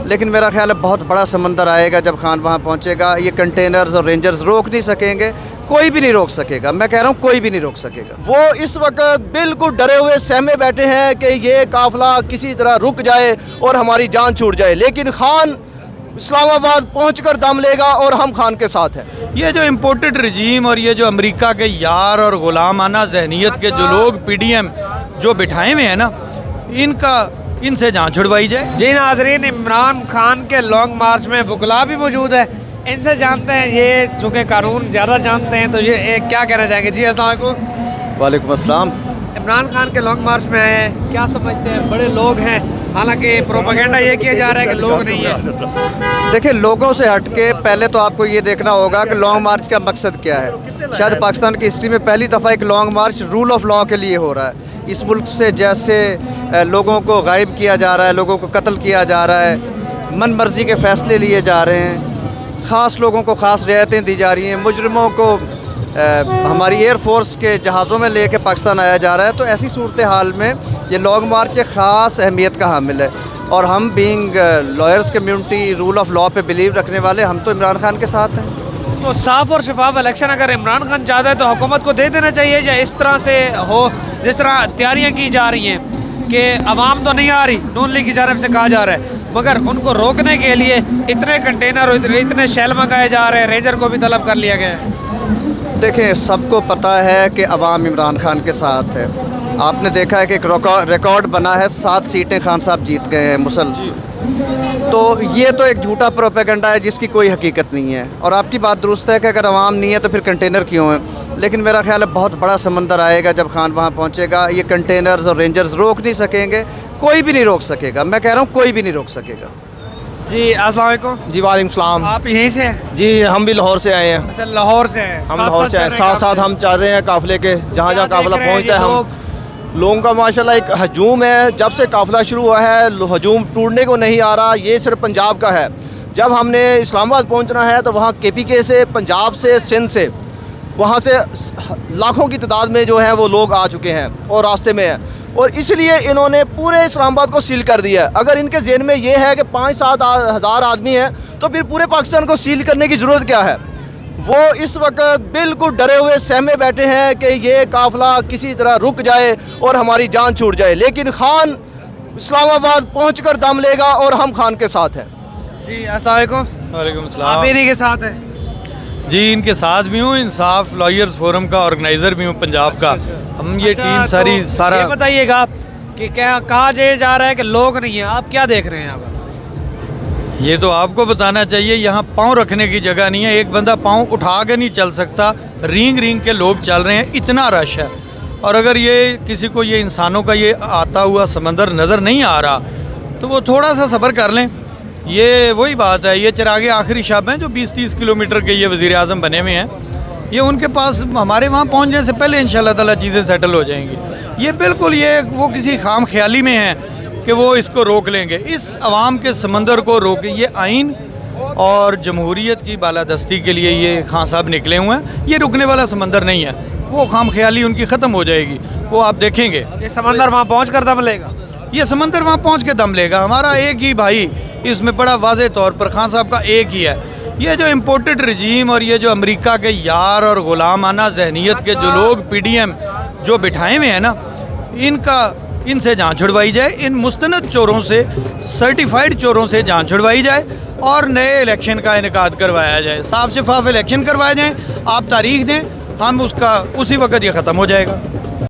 लेकिन मेरा ख्याल है बहुत बड़ा समंदर आएगा जब खान वहाँ पहुँचेगा। ये कंटेनर्स और रेंजर्स रोक नहीं सकेंगे, कोई भी नहीं रोक सकेगा। मैं कह रहा हूँ कोई भी नहीं रोक सकेगा। वो इस वक्त बिल्कुल डरे हुए सहमे बैठे हैं कि ये काफिला किसी तरह रुक जाए और हमारी जान छूट जाए, लेकिन खान इस्लामाबाद पहुंचकर दम लेगा और हम खान के साथ हैं। ये जो इम्पोर्टेड रजीम और ये जो अमेरिका के यार और गुलामाना जहनीत के जो लोग PDM जो बिठाए हुए हैं ना, इनसे जान छुड़वाई जाए। जी नाज़रीन, इमरान खान के लॉन्ग मार्च में वकला भी मौजूद है, इनसे जानते हैं ये चूँकि कानून ज़्यादा जानते हैं, तो ये क्या कहना चाहेंगे। जी अस्सलाम वालेकुम। वालेकुम अस्सलाम। इमरान खान के लॉन्ग मार्च में आए हैं, क्या समझते हैं? बड़े लोग हैं, हालांकि प्रोपेगेंडा ये किया जा रहा है कि लोग नहीं है। देखिए, लोगों से हट के पहले तो आपको ये देखना होगा कि लॉन्ग मार्च का मकसद क्या है। शायद पाकिस्तान की हिस्ट्री में पहली दफ़ा एक long March rule of law के लिए हो रहा है। इस मुल्क से जैसे लोगों को गायब किया जा रहा है, लोगों को कत्ल किया जा रहा है, मन मर्जी के फ़ैसले लिए जा रहे हैं, ख़ास लोगों को ख़ास रियायतें दी जा रही हैं, मुजरिमों को हमारी एयर फोर्स के जहाज़ों में लेके पाकिस्तान आया जा रहा है। तो ऐसी सूरत हाल में ये लॉन्ग मार्च एक ख़ास अहमियत का हामिल है। और हम being lawyers community, rule of law पे बिलीव रखने वाले, हम तो इमरान खान के साथ हैं। तो साफ और शफाफ इलेक्शन अगर इमरान खान चाहता है तो हुकूमत को दे देना चाहिए, या इस तरह से हो जिस तरह तैयारियां की जा रही हैं कि अवाम तो नहीं आ रही, नून लीग की जानब से कहा जा रहा है, मगर उनको रोकने के लिए इतने कंटेनर और इतने शैल मंगाए जा रहे हैं, रेंजर को भी तलब कर लिया गया है। देखें, सबको पता है कि अवाम इमरान खान के साथ है। आपने देखा है कि एक रिकॉर्ड बना है, 7 सीटें खान साहब जीत गए हैं मुसल। तो ये तो एक झूठा प्रोपेगेंडा है जिसकी कोई हकीकत नहीं है। और आपकी बात दुरुस्त है कि अगर अवाम नहीं है तो फिर कंटेनर क्यों है। लेकिन मेरा ख्याल है बहुत बड़ा समंदर आएगा जब खान वहाँ पहुँचेगा। ये कंटेनर्स और रेंजर्स रोक नहीं सकेंगे, कोई भी नहीं रोक सकेगा। मैं कह रहा हूँ कोई भी नहीं रोक सकेगा। जी अस्सलाम वालेकुम। जी वालेकुम सलाम। आप यहीं से हैं? जी हम भी लाहौर से आए हैं। अच्छा, लाहौर से हैं। हम लाहौर से आए, साथ साथ हम चाह रहे हैं काफिले के जहाँ जहाँ काफिला पहुँचता है, हम लोगों का माशाल्लाह एक हजूम है। जब से काफिला शुरू हुआ है हजूम टूटने को नहीं आ रहा। ये सिर्फ पंजाब का है। जब हमने इस्लामाबाद पहुंचना है तो वहाँ KPK से, पंजाब से, सिंध से, वहाँ से लाखों की तादाद में जो है वो लोग आ चुके हैं और रास्ते में हैं। और इसलिए इन्होंने पूरे इस्लामाबाद को सील कर दिया है। अगर इनके ज़हन में ये है कि 5-7 हज़ार आदमी हैं तो फिर पूरे पाकिस्तान को सील करने की ज़रूरत क्या है। वो इस वक्त बिल्कुल डरे हुए सहमे बैठे हैं कि ये काफिला किसी तरह रुक जाए और हमारी जान छूट जाए, लेकिन खान इस्लामाबाद पहुंचकर दम लेगा और हम खान के साथ हैं। जी अस्सलाम वालेकुम। वालेकुम आप सलाम। इन्हीं के साथ हैं? जी, इनके साथ भी हूँ, इंसाफ लॉयर्स फोरम का ऑर्गेनाइज़र भी हूँ पंजाब का। हम ये टीम सारी तो सारा ये बताइएगा कि क्या कहा जा रहा है कि लोग नहीं हैं, आप क्या देख रहे हैं यहाँ पर? ये तो आपको बताना चाहिए। यहाँ पाँव रखने की जगह नहीं है, एक बंदा पाँव उठा के नहीं चल सकता। रींग रींग के लोग चल रहे हैं, इतना रश है। और अगर ये किसी को ये इंसानों का ये आता हुआ समंदर नज़र नहीं आ रहा तो वो थोड़ा सा सब्र कर लें। ये वही बात है, ये चिरागे आखिरी शब हैं जो 20-30 किलोमीटर के ये वज़ीर आज़म बने हुए हैं। ये उनके पास हमारे वहाँ पहुँचने से पहले इंशाअल्लाह ताला चीज़ें सेटल हो जाएंगी। ये बिल्कुल ये वो किसी खाम ख्याली में है कि वो इसको रोक लेंगे। इस अवाम के समंदर को रोक, ये आइन और जमहूरियत की बालादस्ती के लिए ये खान साहब निकले हुए हैं। ये रुकने वाला समंदर नहीं है, वो खाम ख्याली उनकी ख़त्म हो जाएगी, वो आप देखेंगे। ये समंदर वहाँ पहुँच कर दम लेगा? ये समंदर वहाँ पहुँच के दम लेगा। हमारा एक ही भाई इसमें बड़ा वाज़े तौर पर खान साहब का एक ही है। ये जो इम्पोर्टेड रजीम और ये जो अमेरिका के यार और गुलामाना जहनीत के जो लोग PDM जो बिठाए हुए हैं ना, इनसे जान छुड़वाई जाए। इन मुस्तनद चोरों से, सर्टिफाइड चोरों से जान छुड़वाई जाए और नए इलेक्शन का इनेकाद करवाया जाए। साफ शफाफ इलेक्शन करवाए जाएँ। आप तारीख दें, हम उसका उसी वक्त ये ख़त्म हो जाएगा।